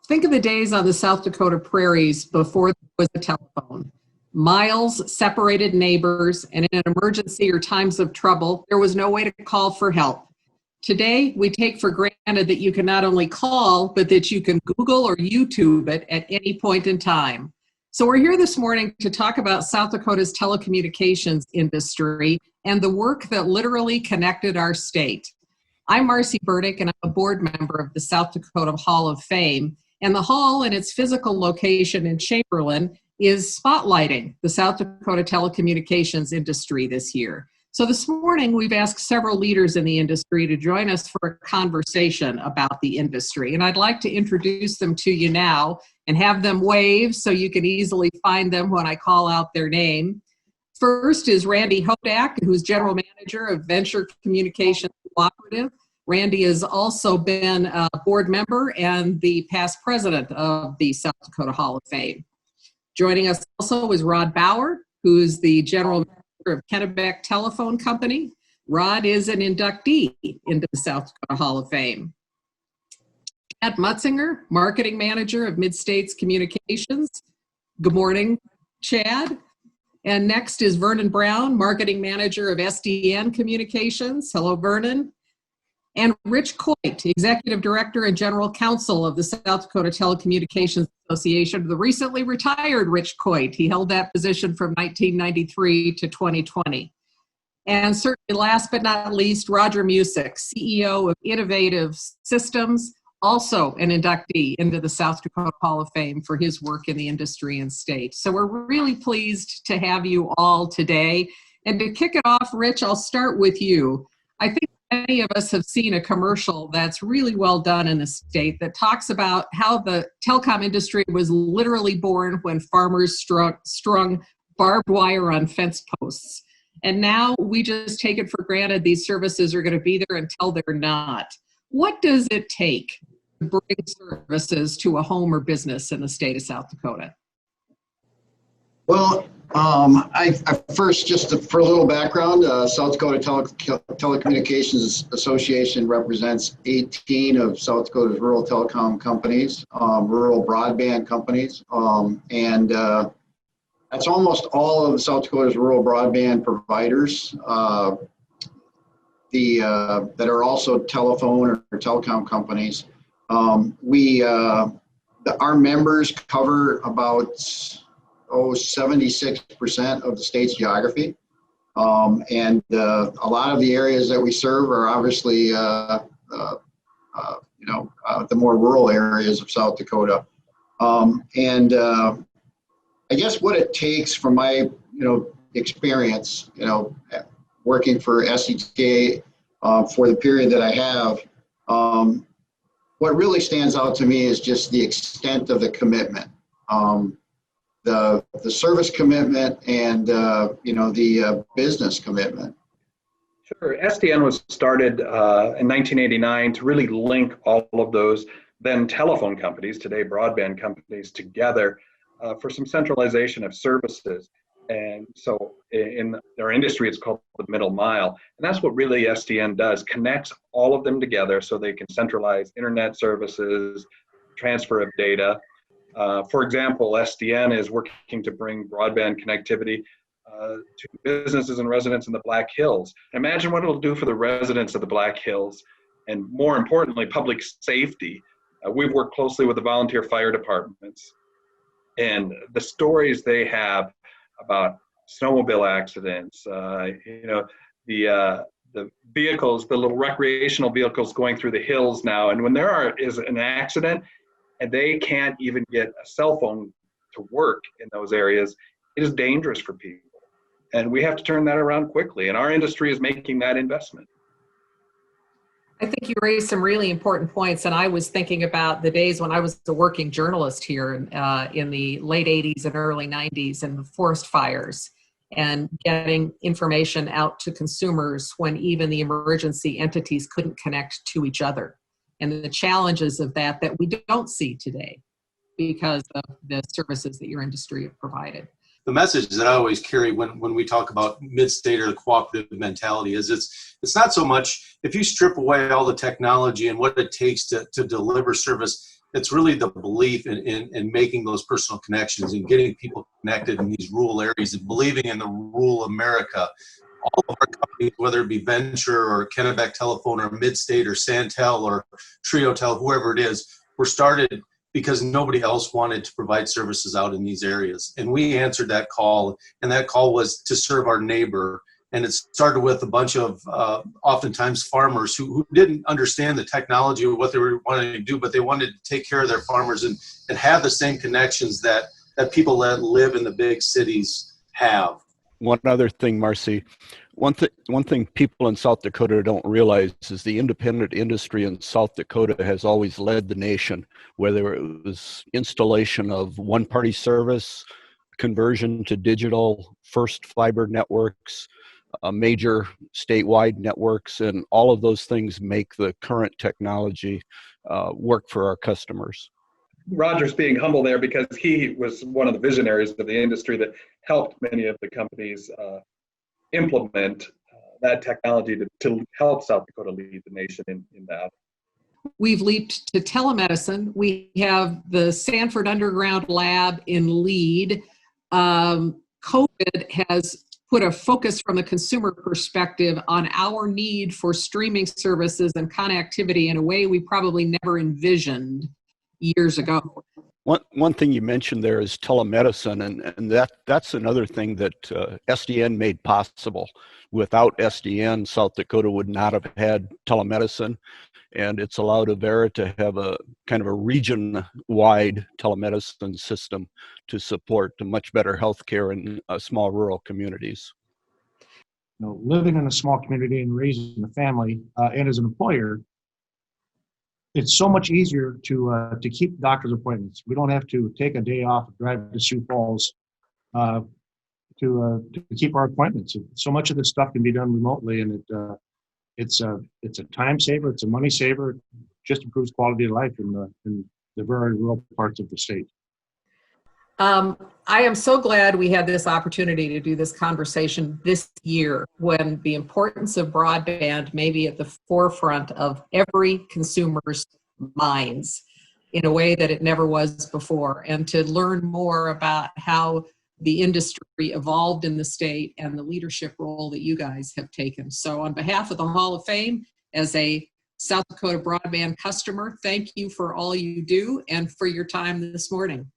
Think of the days on the South Dakota prairies before there was a telephone. Miles separated neighbors, and in an emergency or times of trouble, there was no way to call for help. Today, we take for granted that you can not only call, but that you can Google or YouTube it at any point in time. So we're here this morning to talk about South Dakota's telecommunications industry and the work that literally connected our state. I'm Marcy Burdick, and I'm a board member of the South Dakota Hall of Fame. And the hall and its physical location in Chamberlain is spotlighting the South Dakota telecommunications industry this year. So this morning, we've asked several leaders in the industry to join us for a conversation about the industry. And I'd like to introduce them to you now and have them wave so you can easily find them when I call out their name. First is Randy Hodak, who's General Manager of Venture Communications Cooperative. Randy has also been a board member and the past president of the South Dakota Hall of Fame. Joining us also is Rod Bauer, who's the General Manager of Kennebec Telephone Company. Rod is an inductee into the South Dakota Hall of Fame. Chad Mutzinger, Marketing Manager of Mid-States Communications. Good morning, Chad. And next is Vernon Brown, Marketing Manager of SDN Communications. Hello, Vernon. And Rich Coit, Executive Director and General Counsel of the South Dakota Telecommunications Association, the recently retired Rich Coit. He held that position from 1993 to 2020. And certainly last but not least, Roger Musick, CEO of Innovative Systems, also an inductee into the South Dakota Hall of Fame for his work in the industry and state. So we're really pleased to have you all today. And to kick it off, Rich, I'll start with you. I think many of us have seen a commercial that's really well done in the state that talks about how the telecom industry was literally born when farmers strung barbed wire on fence posts. And now we just take it for granted these services are going to be there until they're not. What does it take to bring services to a home or business in the state of South Dakota? Well, I first, for a little background, South Dakota Telecommunications Association represents 18 of South Dakota's rural telecom companies, rural broadband companies, and that's almost all of South Dakota's rural broadband providers that are also telephone or telecom companies. Our members cover about 76% of the state's geography. And a lot of the areas that we serve are obviously, the more rural areas of South Dakota. I guess what it takes from my, experience, working for SDK for the period that I have, what really stands out to me is just the extent of the commitment. The service commitment and the business commitment. Sure. SDN was started in 1989 to really link all of those then telephone companies, today broadband companies, together for some centralization of services. And so in our industry, it's called the middle mile. And that's what really SDN does, connects all of them together so they can centralize internet services, transfer of data. For example, SDN is working to bring broadband connectivity to businesses and residents in the Black Hills. Imagine what it'll do for the residents of the Black Hills, and more importantly, public safety. We've worked closely with the volunteer fire departments, and the stories they have about snowmobile accidents, the vehicles, the little recreational vehicles going through the hills now, and when is an accident, and they can't even get a cell phone to work in those areas, it is dangerous for people. And we have to turn that around quickly. And our industry is making that investment. I think you raised some really important points. And I was thinking about the days when I was a working journalist here in the late 80s and early 90s and the forest fires, and getting information out to consumers when even the emergency entities couldn't connect to each other. And the challenges of that we don't see today because of the services that your industry have provided. The message that I always carry when we talk about mid-state or the cooperative mentality is it's not so much if you strip away all the technology and what it takes to deliver service, it's really the belief in making those personal connections and getting people connected in these rural areas and believing in the rural America. All of our companies, whether it be Venture or Kennebec Telephone or Midstate or Santel or Triotel, whoever it is, were started because nobody else wanted to provide services out in these areas. And we answered that call, and that call was to serve our neighbor. And it started with a bunch of oftentimes farmers who didn't understand the technology or what they were wanting to do, but they wanted to take care of their farmers and have the same connections that people that live in the big cities have. One other thing, Marcy, one thing people in South Dakota don't realize is the independent industry in South Dakota has always led the nation, whether it was installation of one-party service, conversion to digital, first fiber networks, major statewide networks, and all of those things make the current technology work for our customers. Roger's being humble there because he was one of the visionaries of the industry that helped many of the companies implement that technology to help South Dakota lead the nation in that. We've leaped to telemedicine. We have the Sanford Underground Lab in lead. COVID has put a focus from a consumer perspective on our need for streaming services and connectivity in a way we probably never envisioned years ago. One thing you mentioned there is telemedicine, and that's another thing that SDN made possible. Without SDN, South Dakota would not have had telemedicine, and it's allowed Avera to have a kind of a region-wide telemedicine system to support much better healthcare in small rural communities. You know, living in a small community and raising a family, and as an employer, it's so much easier to keep doctor's appointments. We don't have to take a day off, drive to Sioux Falls to keep our appointments. So much of this stuff can be done remotely, and it's a time saver, it's a money saver, it just improves quality of life in the very rural parts of the state. I am so glad we had this opportunity to do this conversation this year when the importance of broadband may be at the forefront of every consumer's minds in a way that it never was before, and to learn more about how the industry evolved in the state and the leadership role that you guys have taken. So on behalf of the Hall of Fame, as a South Dakota broadband customer, thank you for all you do and for your time this morning.